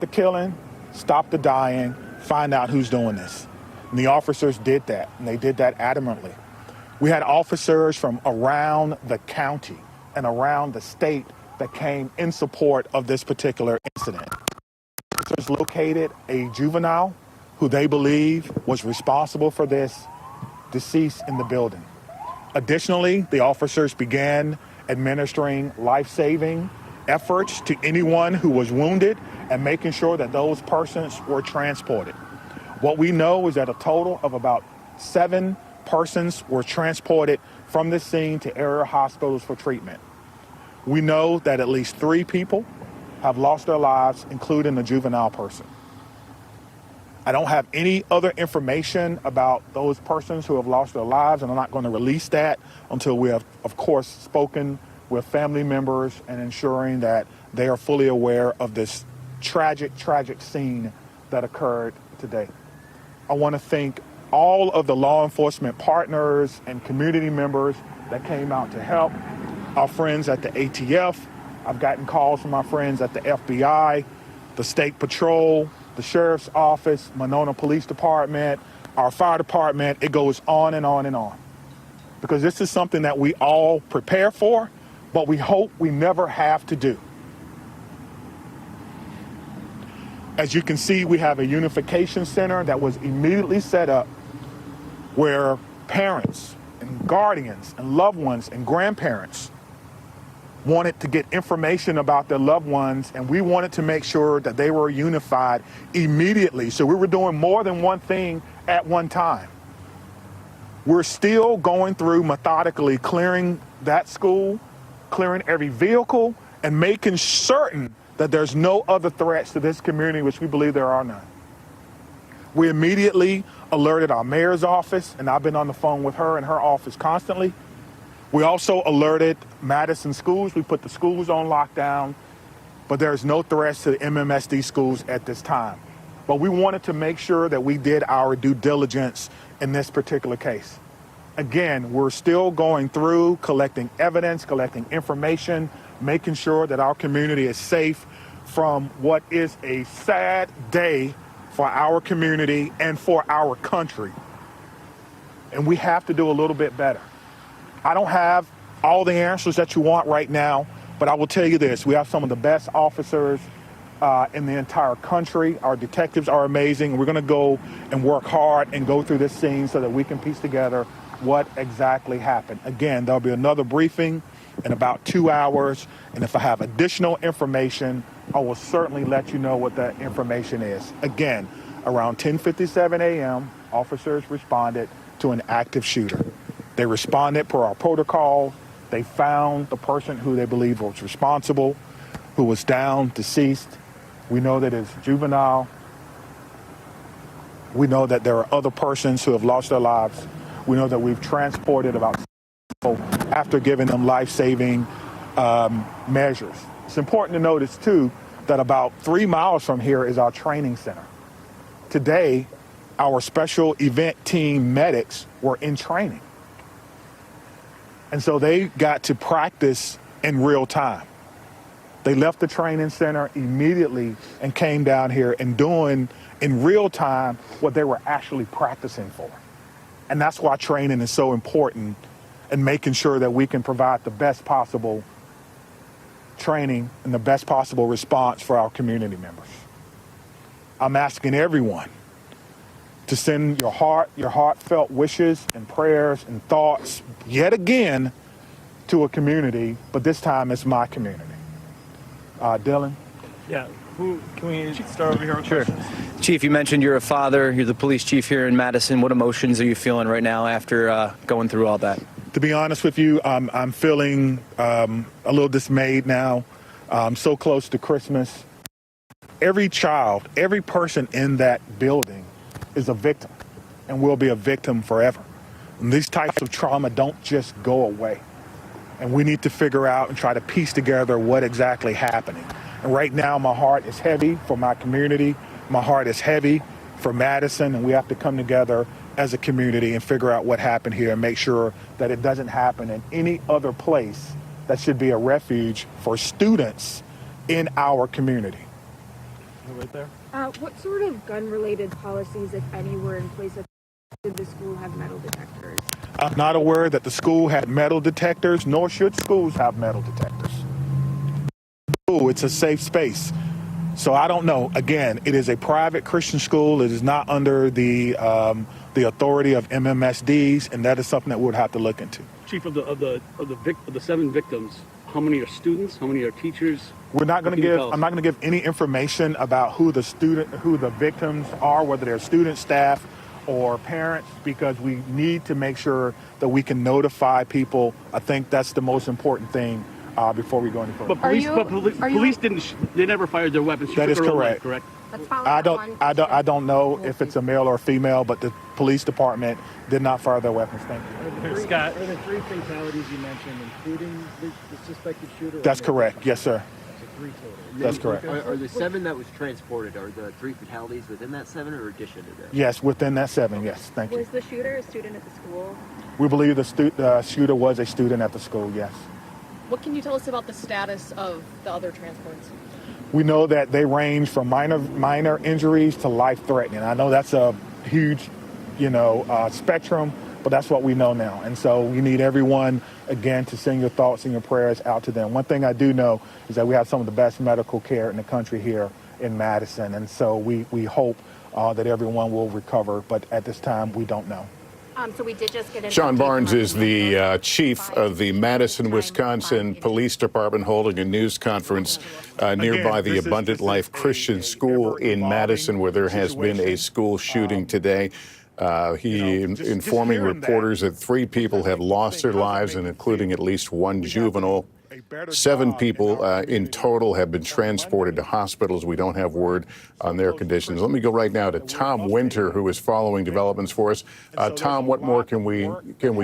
the killing, stop the dying, find out who's doing this. And the officers did that, and they did that adamantly. We had officers from around the county and around the state that came in support of this particular incident. Officers located a juvenile who they believe was responsible for this deceased in the building. Additionally, the officers began administering life-saving efforts to anyone who was wounded and making sure that those persons were transported. What we know is that a total of about 7 persons were transported from this scene to area hospitals for treatment. We know that at least 3 people have lost their lives, including a juvenile person. I don't have any other information about those persons who have lost their lives, and I'm not going to release that until we have, of course, spoken with family members and ensuring that they are fully aware of this tragic, tragic scene that occurred today. I want to thank all of the law enforcement partners and community members that came out to help. Our friends at the ATF. I've gotten calls from my friends at the FBI, the State Patrol, the Sheriff's Office, Monona Police Department, our fire department. It goes on and on and on. Because this is something that we all prepare for, but we hope we never have to do. As you can see, we have a unification center that was immediately set up where parents and guardians and loved ones and grandparents wanted to get information about their loved ones, and we wanted to make sure that they were unified immediately. So we were doing more than one thing at one time. We're still going through methodically clearing that school, clearing every vehicle, and making certain that there's no other threats to this community, which we believe there are none. We immediately alerted our mayor's office, and I've been on the phone with her and her office constantly. We also alerted Madison schools. We put the schools on lockdown, but there's no threats to the MMSD schools at this time. But we wanted to make sure that we did our due diligence in this particular case. Again, we're still going through collecting evidence, collecting information, making sure that our community is safe from what is a sad day for our community and for our country. And we have to do a little bit better. I don't have all the answers that you want right now, but I will tell you this. We have some of the best officers in the entire country. Our detectives are amazing. We're going to go and work hard and go through this scene so that we can piece together what exactly happened. Again, there'll be another briefing in about 2 hours, and if I have additional information, I will certainly let you know what that information is. Again, around 10:57 a.m., officers responded to an active shooter. They responded per our protocol. They found the person who they believe was responsible, who was down, deceased. We know that it's juvenile. We know that there are other persons who have lost their lives. We know that we've transported about after giving them life-saving measures. It's important to notice, too, that about 3 miles from here is our training center. Today, our special event team medics were in training. And so they got to practice in real time. They left the training center immediately and came down here and doing in real time what they were actually practicing for. And that's why training is so important, and making sure that we can provide the best possible training and the best possible response for our community members. I'm asking everyone to send your heartfelt wishes and prayers and thoughts yet again to a community, but this time it's my community. Dylan? Yeah. Can we start over here with Sure. questions? Chief, you mentioned you're a father. You're the police chief here in Madison. What emotions are you feeling right now after going through all that? To be honest with you, I'm feeling a little dismayed now. I'm so close to Christmas. Every child, every person in that building is a victim and will be a victim forever. And these types of trauma don't just go away. And we need to figure out and try to piece together what exactly happening. And right now, my heart is heavy for my community. My heart is heavy for Madison, and we have to come together as a community and figure out what happened here and make sure that it doesn't happen in any other place that should be a refuge for students in our community. Right there. What sort of gun-related policies, if any, were in place? Did the school have metal detectors? I'm not aware that the school had metal detectors, nor should schools have metal detectors. It's a safe space. So I don't know. Again, it is a private Christian school. It is not under the authority of MMSDs, and that is something that we would have to look into. Chief, of the 7 victims, how many are students? How many are teachers? We're not going to give. I'm not going to give any information about who the victims are, whether they're students, staff, or parents, because we need to make sure that we can notify people. I think that's the most important thing before we go any further. But police didn't. They never fired their weapons. That is correct. Correct. I don't know if it's a male or a female, but the police department did not fire their weapons. Thank you. Scott. Are the 3 fatalities you mentioned including the suspected shooter? That's correct. Yes, sir. So 3 total. That's correct. Are the 7 that was transported, are the 3 fatalities within that 7 or addition to that? Yes, within that 7. Yes, thank you. Was the shooter a student at the school? We believe the shooter was a student at the school. Yes. What can you tell us about the status of the other transports? We know that they range from minor injuries to life-threatening. I know that's a huge, spectrum, but that's what we know now. And so we need everyone, again, to send your thoughts and your prayers out to them. One thing I do know is that we have some of the best medical care in the country here in Madison. And so we hope that everyone will recover. But at this time, we don't know. So we did just get an Sean update Barnes from is the chief of the Madison, Wisconsin Police Department, holding a news conference nearby the Abundant Life Christian School in Madison, where there has been a school shooting today. He informing reporters that 3 people have lost their lives, and including at least 1 juvenile. 7 people in total have been transported to hospitals. We don't have word on their conditions. Let me go right now to Tom Winter, who is following developments for us. Tom, what more can we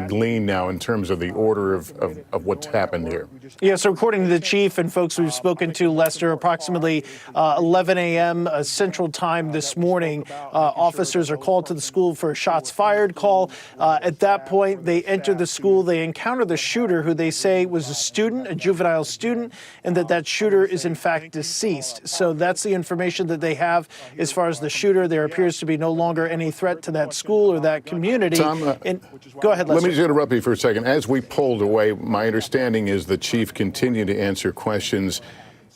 glean now in terms of the order of what's happened here? Yeah, so according to the chief and folks we've spoken to, Lester, approximately 11 a.m. Central Time this morning, officers are called to the school for a shots fired call. At that point, they enter the school. They encounter the shooter, who they say was a student, a juvenile student, and that shooter is in fact deceased. So that's the information that they have as far as the shooter. There appears to be no longer any threat to that school or that community. Tom, go ahead, Lester. Let me just interrupt you for a second. As we pulled away, my understanding is the chief continued to answer questions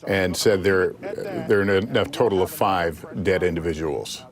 and said there are a total of 5 dead individuals.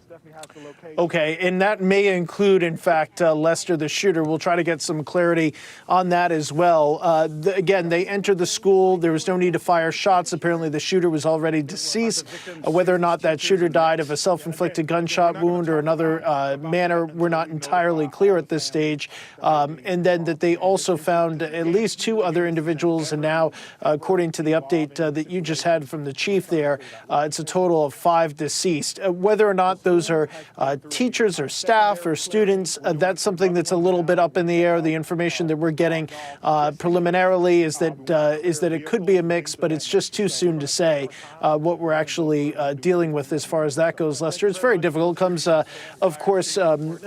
Okay, and that may include, in fact, Lester, the shooter. We'll try to get some clarity on that as well. Again, they entered the school. There was no need to fire shots. Apparently, the shooter was already deceased. Whether or not that shooter died of a self-inflicted gunshot wound or another manner, we're not entirely clear at this stage. And then that they also found at least 2 other individuals. And now, according to the update that you just had from the chief there, it's a total of 5 deceased. Whether or not those are teachers or staff or students, that's something that's a little bit up in the air. The information that we're getting preliminarily is that it could be a mix, but it's just too soon to say what we're actually dealing with as far as that goes, Lester. It's very difficult. It comes, of course, in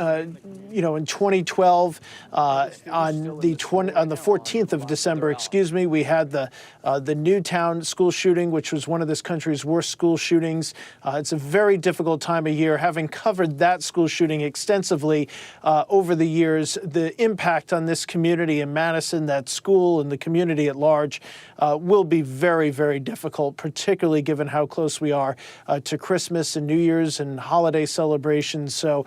2012, on the 14th of December, we had the Newtown school shooting, which was one of this country's worst school shootings. It's a very difficult time of year. Having covered that school shooting extensively over the years, the impact on this community in Madison, that school, and the community at large will be very, very difficult, particularly given how close we are to Christmas and New Year's and holiday celebrations. So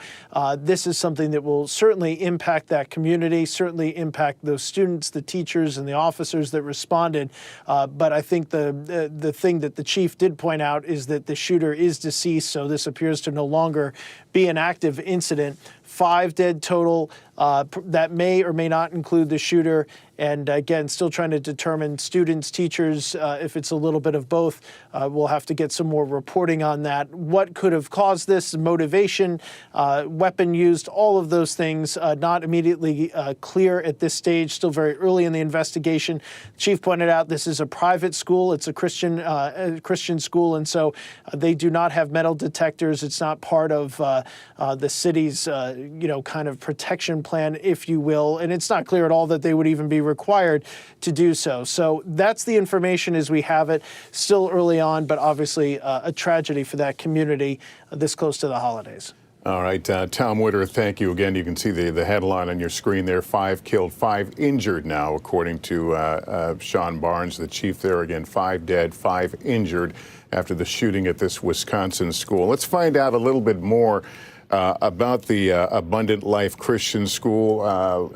this is something that will certainly impact that community, certainly impact those students, the teachers, and the officers that responded. But I think the thing that the chief did point out is that the shooter is deceased, so this appears to no longer be an active incident. 5 dead total. That may or may not include the shooter. And again, still trying to determine students, teachers, if it's a little bit of both. We'll have to get some more reporting on that. What could have caused this? Motivation, weapon used, all of those things not immediately clear at this stage, still very early in the investigation. The chief pointed out this is a private school. It's a Christian school, and so they do not have metal detectors. It's not part of the city's kind of protection plan, if you will. And it's not clear at all that they would even be required to do so. So that's the information as we have it. Still early on, but obviously a tragedy for that community this close to the holidays. All right, Tom Witter, thank you again. You can see the headline on your screen there, 5 killed, 5 injured now, according to Sean Barnes, the chief there. Again, 5 dead, 5 injured after the shooting at this Wisconsin school. Let's find out a little bit more about the Abundant Life Christian School.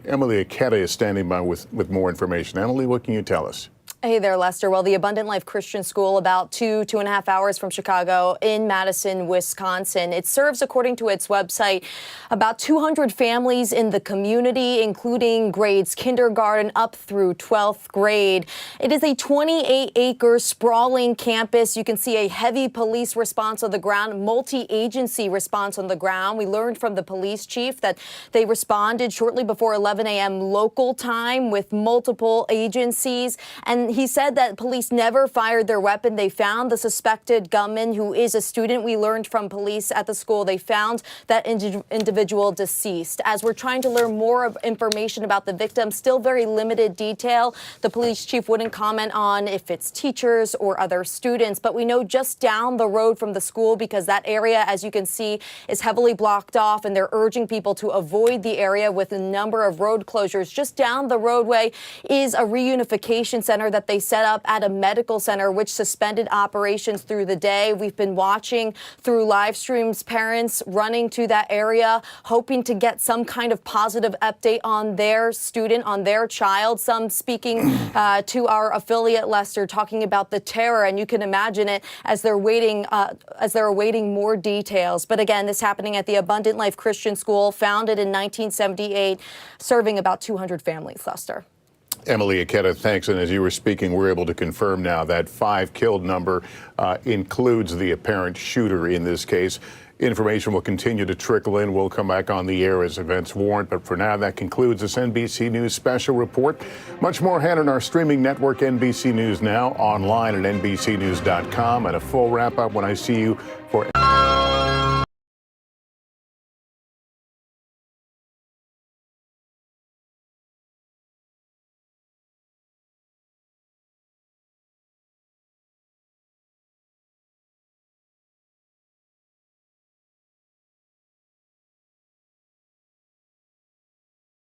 Emily Aketa is standing by with more information. Emily, what can you tell us? Hey there, Lester. Well, the Abundant Life Christian School, about 2.5 hours from Chicago in Madison, Wisconsin. It serves, according to its website, about 200 families in the community, including grades kindergarten up through 12th grade. It is a 28-acre sprawling campus. You can see a heavy police response on the ground, multi-agency response on the ground. We learned from the police chief that they responded shortly before 11 a.m. local time with multiple agencies. And he said that police never fired their weapon. They found the suspected gunman, who is a student. We learned from police at the school. They found that individual deceased. As we're trying to learn more information about the victim, still very limited detail. The police chief wouldn't comment on if it's teachers or other students, but we know just down the road from the school, because that area, as you can see, is heavily blocked off, and they're urging people to avoid the area with a number of road closures. Just down the roadway is a reunification center that they set up at a medical center, which suspended operations through the day. We've been watching through live streams, parents running to that area, hoping to get some kind of positive update on their student, on their child. Some speaking to our affiliate, Lester, talking about the terror, and you can imagine it as they're waiting more details. But again, this happening at the Abundant Life Christian School, founded in 1978, serving about 200 families, Lester. Emily Aketa, thanks. And as you were speaking, we're able to confirm now that 5 killed number includes the apparent shooter in this case. Information will continue to trickle in. We'll come back on the air as events warrant. But for now, that concludes this NBC News special report. Much more ahead on our streaming network, NBC News Now, online at NBCnews.com, and a full wrap-up when I see you for